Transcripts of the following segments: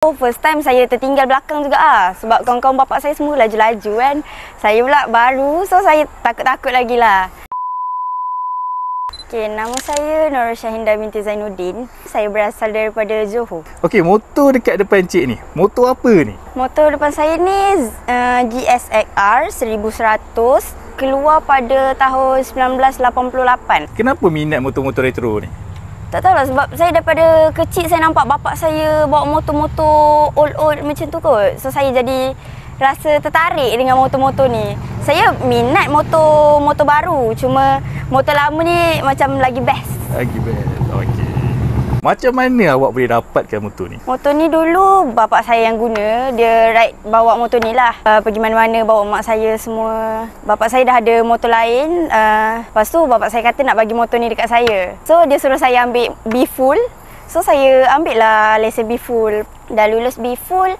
First time saya tertinggal belakang juga sebab kawan-kawan bapak saya semua laju-laju kan. Saya pula baru, so saya takut-takut lagi lah. Okay, nama saya Nur Syahinda binti Zainuddin. Saya berasal daripada Johor. Okey, motor dekat depan cik ni, motor apa ni? Motor depan saya ni GSXR 1100, keluar pada tahun 1988. Kenapa minat motor-motor retro ni? Tak tahulah, sebab saya daripada kecil saya nampak bapak saya bawa motor-motor old-old macam tu kot. So saya jadi rasa tertarik dengan motor-motor ni. Saya minat motor baru, cuma motor lama ni macam lagi best. Lagi best, okey. Macam mana awak boleh dapatkan motor ni? Motor ni dulu bapak saya yang guna. Dia ride bawa motor ni lah. Pergi mana-mana bawa mak saya semua. Bapak saya dah ada motor lain. Lepas tu bapak saya kata nak bagi motor ni dekat saya. So dia suruh saya ambil B full. So saya ambil lah lesen B full. Dah lulus B full,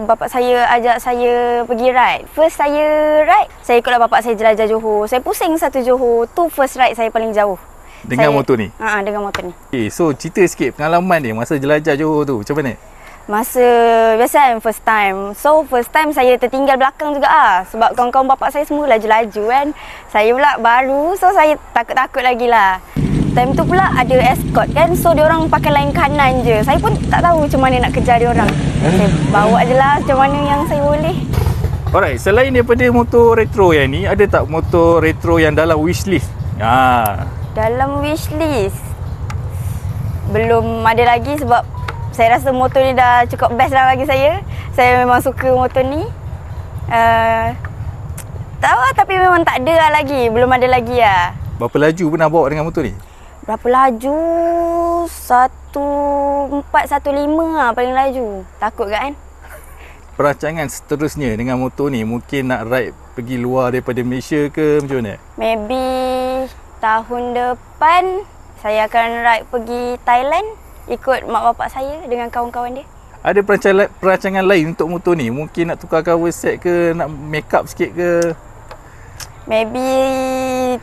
bapak saya ajak saya pergi ride. First saya ride, saya ikutlah bapak saya jelajah Johor. Saya pusing satu Johor. Tu first ride saya paling jauh. Dengan motor ni? Dengan motor ni. Okay, so cerita sikit pengalaman ni masa jelajah Johor tu, macam mana? Masa biasa kan, first time. So first time saya tertinggal belakang juga sebab kawan-kawan bapak saya semua laju-laju kan. Saya pula baru, so saya takut-takut lagi lah. Time tu pula ada escort kan, so diorang pakai lain kanan je. Saya pun tak tahu macam mana nak kejar diorang. Saya bawa je lah macam mana yang saya boleh. Alright, selain daripada motor retro yang ni, ada tak motor retro yang dalam wishlist? Dalam wishlist belum ada lagi sebab saya rasa motor ni dah cukup best lah bagi saya. Saya memang suka motor ni. Tahu lah, tapi memang tak ada lah lagi. Belum ada lagi lah. Berapa laju pernah bawa dengan motor ni? Berapa laju? 1415 lah paling laju. Takut kan? Perancangan seterusnya dengan motor ni mungkin nak ride pergi luar daripada Malaysia ke macam mana? Maybe tahun depan saya akan ride pergi Thailand ikut mak bapak saya dengan kawan-kawan dia. Ada perancangan lain untuk motor ni? Mungkin nak tukar cover set ke, nak make up sikit ke? Maybe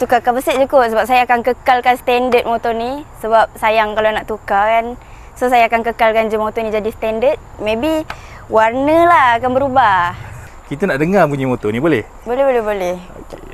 tukar cover set je kot sebab saya akan kekalkan standard motor ni sebab sayang kalau nak tukar kan. So saya akan kekalkan je motor ni jadi standard. Maybe warna lah akan berubah. Kita nak dengar bunyi motor ni, boleh? Boleh. Okay.